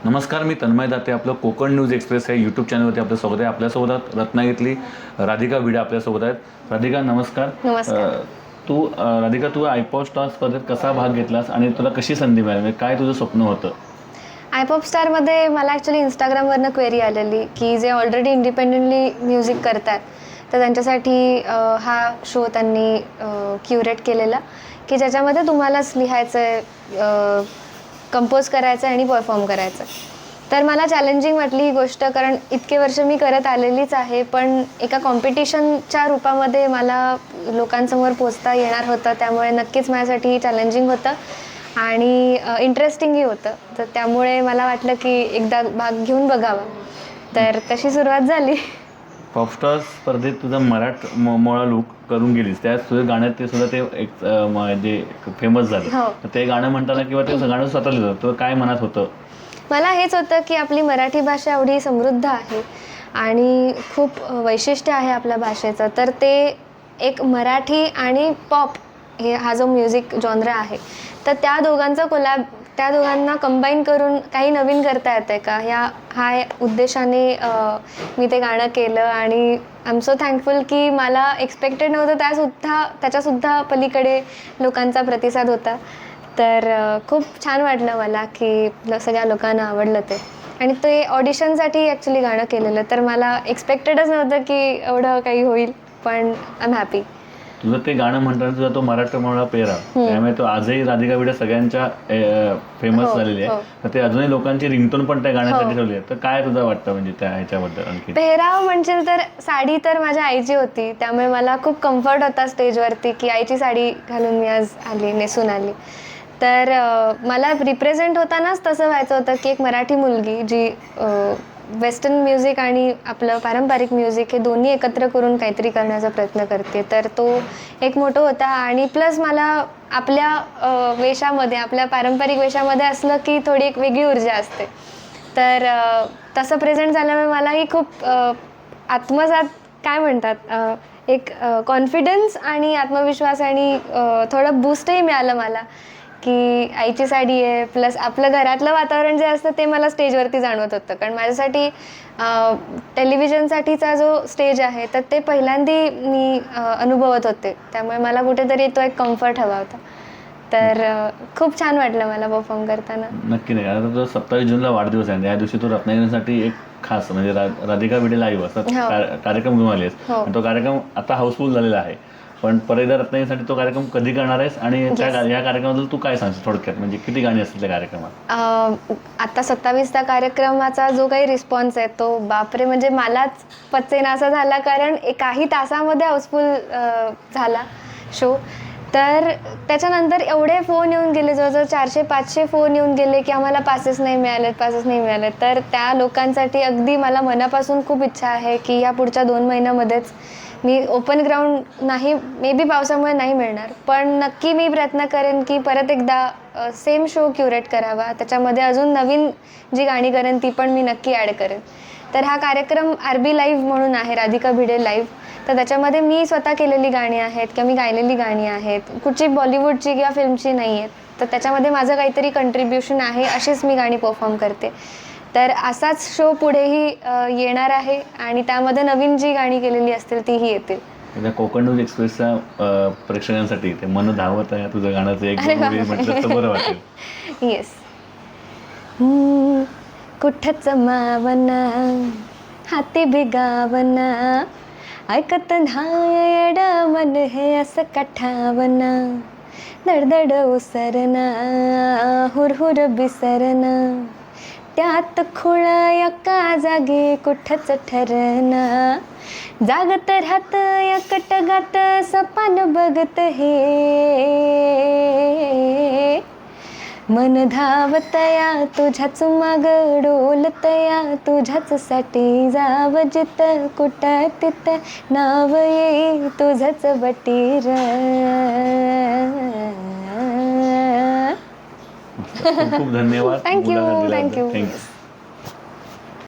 नमस्कार, मी तन्मय दाते. आपलं Konkan news express या यूट्यूब चॅनलवरती आपलं स्वागत आहे. आपल्यासोबत रत्नागिरीतली राधिका भिडे आपल्यासोबत आहेत. राधिका नमस्कार. नमस्कार. राधिका, तू आयपॉप स्टार स्पर्धेत कसा भाग घेतलास आणि तुला कशी संधी मिळाली, म्हणजे काय तुझं स्वप्न होतं? आयपॉप स्टारमध्ये मला ॲक्च्युली इंस्टाग्रामवरनं क्वेरी आलेली की जे ऑलरेडी इंडिपेंडेंटली म्युझिक करतात तर त्यांच्यासाठी हा शो त्यांनी क्युरेट केलेला की ज्याच्यामध्ये तुम्हालाच लिहायचं आहे, कंपोज करायचं आहे आणि परफॉर्म करायचं. तर मला चॅलेंजिंग वाटली ही गोष्ट, कारण इतके वर्ष मी करत आलेलीच आहे, पण एका कॉम्पिटिशनच्या रूपामध्ये मला लोकांसमोर पोचता येणार होतं. त्यामुळे नक्कीच माझ्यासाठी चॅलेंजिंग होतं आणि इंटरेस्टिंगही होतं. तर त्यामुळे मला वाटलं की एकदा भाग घेऊन बघावा. तर तशी सुरुवात झाली. पॉपस्टार स्पर्धेत तुझा मोळा लूक करून गेलीस, त्यात तुझं गाण्यात ते सुद्धा ते एक म्हणजे फेमस झालं. हो. तर ते गाणं म्हणताना किंवा ते गाणं स्वतः लिहिलं तर काय मनात होतं? मला हेच होतं की आपली मराठी भाषा एवढी समृद्ध आहे आणि खूप वैशिष्ट्य आहे आपल्या भाषेचं. तर ते एक मराठी आणि पॉप हा जो म्युझिक जॉनरा आहे, तर त्या दोघांना कंबाईन करून काही नवीन करता येतं का, हा उद्देशाने मी ते गाणं केलं. आणि आय एम सो थँकफुल की मला एक्सपेक्टेड नव्हतं त्याच्यासुद्धा पलीकडे लोकांचा प्रतिसाद होता. तर खूप छान वाटलं मला की सगळ्या लोकांना आवडलं ते. आणि ते ऑडिशनसाठी ॲक्च्युली गाणं केलेलं, तर मला एक्सपेक्टेडच नव्हतं की एवढं काही होईल, पण आय एम हॅपी. तुझं ते गाणं म्हणताना तुझा तो मराठमोळा पेहराव, त्यामुळे तो आजही राधिका भिडे सगळ्यांच्या फेमस झालेली आहे. तर ते अजूनही लोकांची रिंगटोन पण त्या गाण्यासाठी ठेवली आहे. तर काय तुझं वाटतं म्हणजे त्या ह्याच्याबद्दल आणखी? पेहराव म्हणजे तर साडी तर माझ्या आईची होती, त्यामुळे मला खूप कम्फर्ट होता स्टेजवरती की आईची साडी घालून मी आज नेसून आली. तर मला रिप्रेझेंट होतानाच तसं व्हायचं होतं की एक मराठी मुलगी जी वेस्टर्न म्युझिक आणि आपलं पारंपरिक म्युझिक हे दोन्ही एकत्र करून काहीतरी करण्याचा प्रयत्न करते. तर तो एक मोठं होता. आणि प्लस मला आपल्या वेशामध्ये, आपल्या पारंपरिक वेशामध्ये असलं की थोडी एक वेगळी ऊर्जा असते. तर तसं प्रेझेंट झाल्यामुळे मलाही खूप आत्मसात काय म्हणतात एक कॉन्फिडन्स आणि आत्मविश्वास आणि थोडं बूस्टही मिळालं मला की आईची साडी आहे, प्लस आपलं घरातलं वातावरण जे असतं ते मला स्टेजवरती जाणवत होतं. कारण माझ्यासाठी टेलिव्हिजनसाठीचा जो स्टेज आहे तर ते पहिल्यांदा मी अनुभवत होते. त्यामुळे मला कुठेतरी तो एक कम्फर्ट हवा होता. तर खूप छान वाटलं मला परफॉर्म करताना. नक्की नाही, आता तो 27 जूनला वाढदिवस आहे. या दिवशी तू रत्नागिरीसाठी एक खास म्हणजे राधिका भिडे लाईव्ह असा कार्यक्रम घेऊन आलीस. आणि तो कार्यक्रम आता हाऊसफुल झालेला आहे. पण परत एकदा रत्नागिरीसाठी तो कार्यक्रम कधी करणार आहेस आणि या कार्यक्रमाबद्दल तू काय सांगशील थोडक्यात, म्हणजे किती गाणी असतील त्या कार्यक्रमात? आता 27 कार्यक्रमाचा जो काही रिस्पॉन्स आहे तो बापरे, म्हणजे मलाच पचेना असा झाला. कारण काही तासामध्ये हाऊसफुल झाला शो. तर त्याच्यानंतर एवढे फोन येऊन गेले, जवळजवळ 400-500 फोन येऊन गेले की आम्हाला पासेस नाही मिळाले. तर त्या लोकांसाठी अगदी मला मनापासून खूप इच्छा आहे की या पुढच्या 2 महिन्यामध्येच मी ओपन ग्राउंड नाही, मे बी पावसामुळे नाही मिळणार, पण नक्की मी प्रयत्न करेन की परत एकदा सेम शो क्युरेट करावा. त्याच्यामध्ये अजून नवीन जी गाणी करेन ती पण मी नक्की ॲड करेन. तर हा कार्यक्रम RB लाईव्ह म्हणून आहे, राधिका भिडे लाईव्ह. तर त्याच्यामध्ये मी स्वतः केलेली गाणी आहेत किंवा मी गायलेली गाणी आहेत, कुठची बॉलिवूडची किंवा फिल्मची नाही आहेत. तर त्याच्यामध्ये माझं काहीतरी कंट्रीब्युशन आहे, अशीच मी गाणी परफॉर्म करते. तर असाच शो पुढेही येणार आहे आणि त्यामध्ये नवीन जी गाणी केलेली असतील तीही येतील. कोकण न्यूज एक्सप्रेसच्या प्रेक्षकांसाठी ते मन धावत आहे तुझं गाण्याचं एक म्हटलं तर बरं वाटेल. येस. कुठच मावना हाती बिगावना, ऐकत नाही मन हे असं कठावना, दडदड उसरना हुरहुर बिसरना, त्यात खुळा एका जागी कुठच ठरना, जागत राहत एकटगात सपान बघत हे, मन धावतया तुझ्याच माग डोलतया, तुझ्याच साठी जाव जित कुठ तित, नाव ये तुझंच बटीर. खूप खूप धन्यवाद. थँक्यू.